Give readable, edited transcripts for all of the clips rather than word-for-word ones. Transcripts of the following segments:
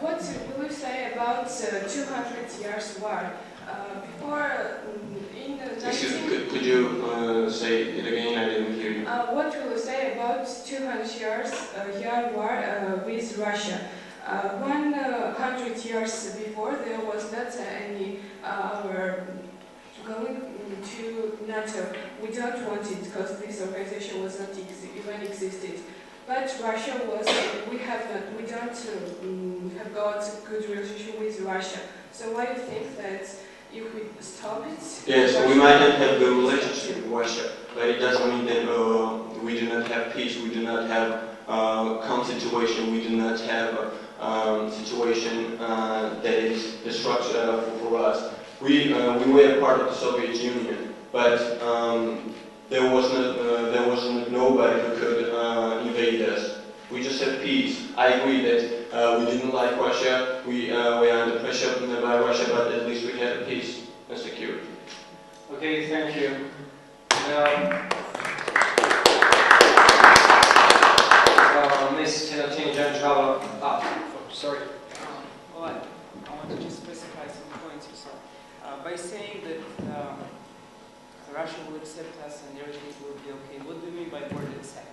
what will you say about 200 years war? Before, in the Excuse me, could you say it again? I didn't hear you. What will you say about 200 years war with Russia? 100 years before, there was not any our going to NATO. We don't want it because this organization was not even existed. But Russia was, we don't have got a good relationship with Russia. So why do you think that if we stop it? Yes, we might not have the relationship with Russia, but it doesn't mean that we do not have peace, we do not have calm situation, we do not have a situation that is destructive for us. We were a part of the Soviet Union, but there was nobody who could invade us. We just had peace. I agree that we didn't like Russia, we were under pressure by Russia, but at least we had peace and security. Okay, thank you. Miss Tinatin, Janjghava. Sorry. Well, I want to just specify some points. So, by saying that Russia will accept us and everything will be okay, what do you mean by the word accept?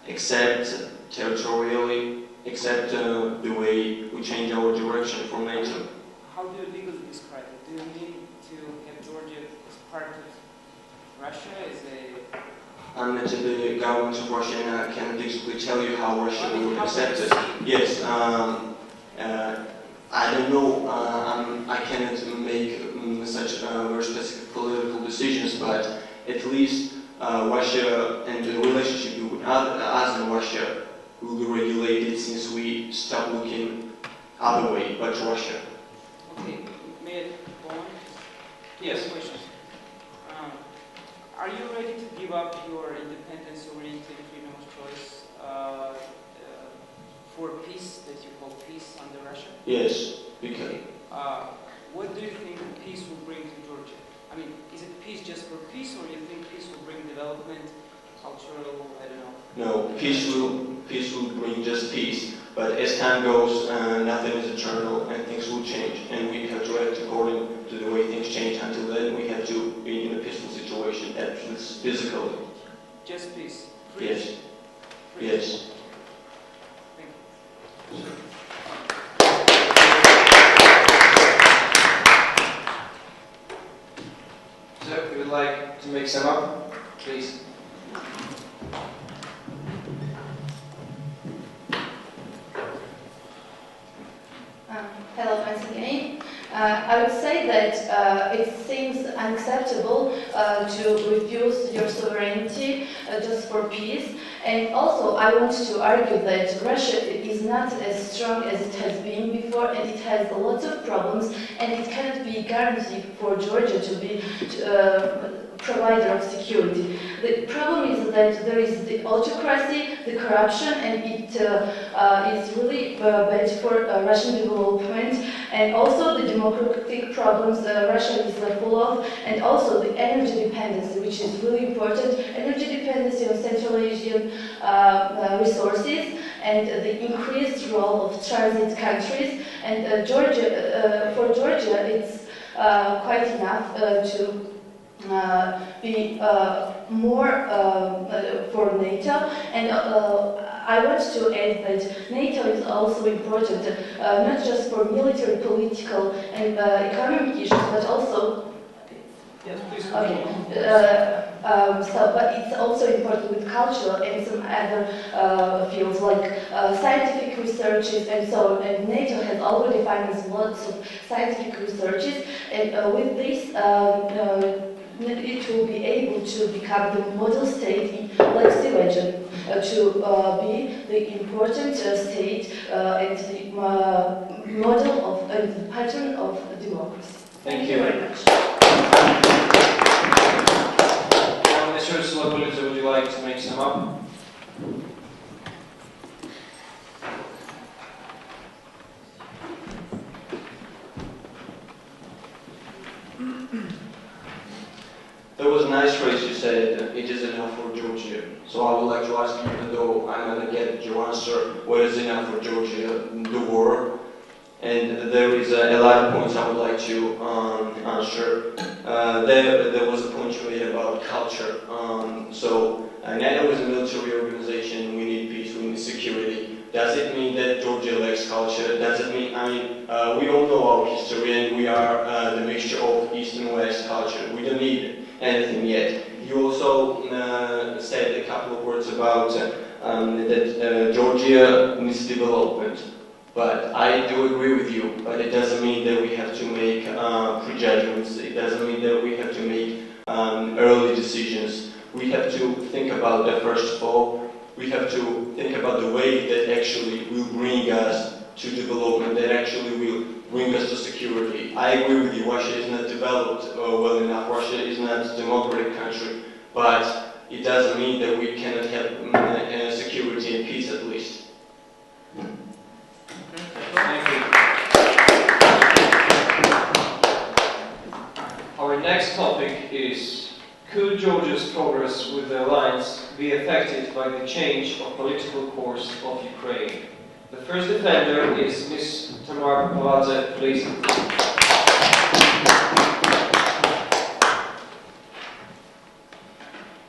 Except territorially, except the way we change our direction from NATO. How do you legally describe it? Do you mean to have Georgia as part of Russia, as a... I'm not the government of Russia and I cannot exactly tell you how Russia will accept it. Yes, I don't know, I cannot make such very specific political decisions, but at least Russia and the relationship with us and Russia will be regulated since we stop looking other way but Russia. Okay, may I go on? Yes. Questions. Are you ready to give up your independence, sovereignty, and freedom of choice for peace that you call peace under Russia? Yes, because. Okay. What do you think peace will bring to Georgia? I mean, is it peace just for peace, or do you think peace will bring development, cultural, I don't know? No, peace will bring just peace. But as time goes, nothing is eternal, and things will change, and we have to act according to the way things change. Until then, we have to be in a peaceful situation, at least physically. Just peace. Free. Yes. Free. Yes. Thank you. So, we would like to make some up, please. Hello once again. I would say that it seems unacceptable to refuse your sovereignty just for peace. And also, I want to argue that Russia is not as strong as it has been before, and it has lots of problems, and it cannot be guaranteed for Georgia to be provider of security. The problem is that there is the autocracy, the corruption, and it is really bad for Russian development, and also the democratic problems Russia is full of, and also the energy dependency, which is really important, energy dependency on Central Asian resources, and the increased role of transit countries. And for Georgia, it's quite enough to be more for NATO, and I want to add that NATO is also important, not just for military, political, and economic issues, but also. Yes, please. Okay. But it's also important with cultural and some other fields like scientific researches and so on. And NATO has already financed lots of scientific researches, and with this. It will be able to become the model state, like Sulakvelidze, to be the important state and the model of the pattern of democracy. Thank you very much. Mr. Sulakvelidze, would you like to make some up? There was a nice phrase you said, it is enough for Georgia. So I would like to ask you, even though I'm going to get your answer, what is enough for Georgia? The war? other points I would like to answer. There was a point you made about culture. NATO is a military organization. We need peace. We need security. Does it mean that Georgia lacks culture? Does it mean? We all know our history, and we are the mixture of East and West culture. We don't need anything yet. You also said a couple of words about that Georgia needs development. But I do agree with you, but it doesn't mean that we have to make prejudgments. It doesn't mean that we have to make early decisions. We have to think about that first of all. We have to think about the way that actually will bring us to development, that actually will bring us to security. I agree with you, Russia is not developed well enough. Russia is not a democratic country, but it doesn't mean that we cannot have security and peace at least. Thank you. Our next topic is: could Georgia's progress with the alliance be affected by the change of political course of Ukraine? The first defender is Ms. Tamar, Papavadze, please.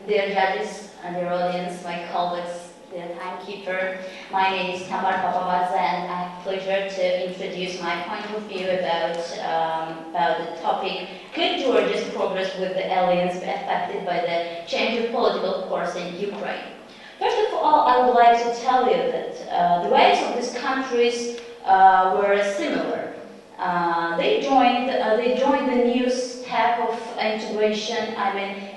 Dear judges and dear audience, my colleagues, dear timekeeper, my name is Tamar Papavadze, and I have the pleasure to introduce my point of view about the topic: could Georgia's progress with the alliance be affected by the change of political course in Ukraine? First of all, I would like to tell you that the ways of these countries were similar. They joined the new step of integration,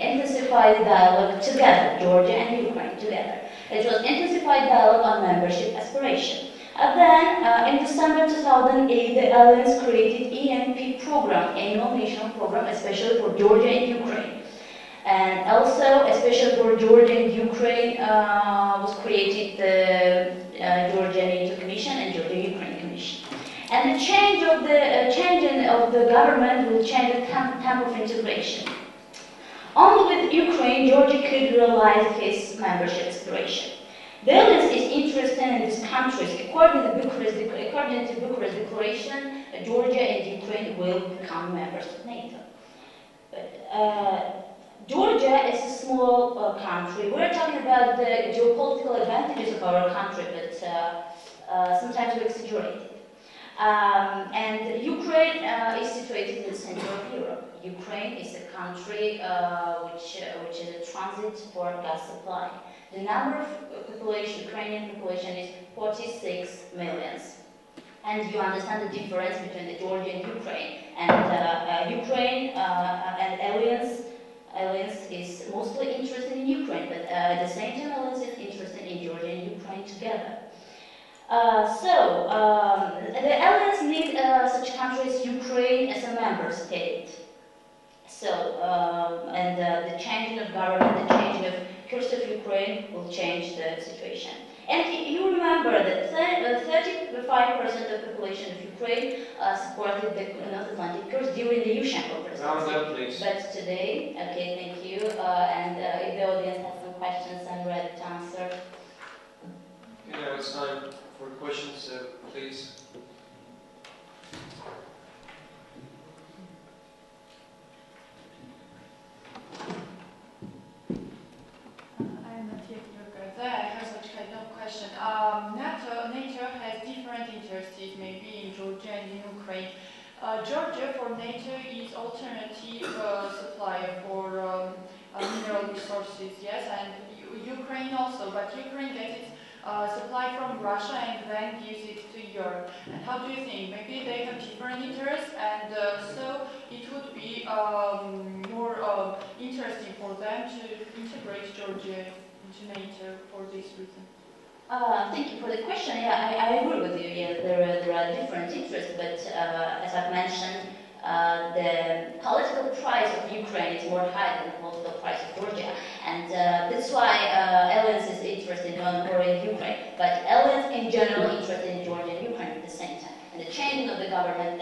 intensified dialogue together, Georgia and Ukraine together. It was intensified dialogue on membership aspiration. And then, in December 2008, the alliance created ENP program, annual national program, especially for Georgia and Ukraine. And also, especially for Georgia and Ukraine, was created the Georgia NATO Commission and Georgia-Ukraine Commission. And the change of the government will change the tempo of integration. Only with Ukraine, Georgia could realize its membership aspiration. The alliance is interested in these countries. According to Bucharest Declaration, Georgia and Ukraine will become members of NATO. But Georgia is a small country. We're talking about the geopolitical advantages of our country, but sometimes we exaggerate it. And Ukraine is situated in the center of Europe. Ukraine is a country which is a transit for gas supply. The number of Ukrainian population is 46 million. And you understand the difference between the Georgia and Ukraine. And Ukraine and Alliance is mostly interested in Ukraine, but at the same time Alliance is interested in Georgia and Ukraine together. The Alliance needs such countries as Ukraine as a member state. The changing of government, the changing of course of Ukraine will change the situation. And you remember that 35% of the population of Ukraine supported the North Atlantic course during the Yushchenko presidency. But today, okay, thank you. If the audience has some questions, I'm ready to answer. Okay, now it's time for questions, please. I have such kind of question. NATO has different interests, maybe in Georgia and in Ukraine. Georgia for NATO is alternative supplier for mineral resources, yes, and Ukraine also, but Ukraine gets its supply from Russia and then gives it to Europe. And how do you think? Maybe they have different interests, and so it would be more interesting for them to integrate Georgia into NATO for this reason. Thank you for the question. Yeah, I agree with you. Yeah, there are different interests, but as I've mentioned, the political price of Ukraine is more high than the political price of Georgia, and that's why Alliance is interested more in Ukraine. But Alliance in general interested in Georgia and Ukraine at the same time, and the changing of the government.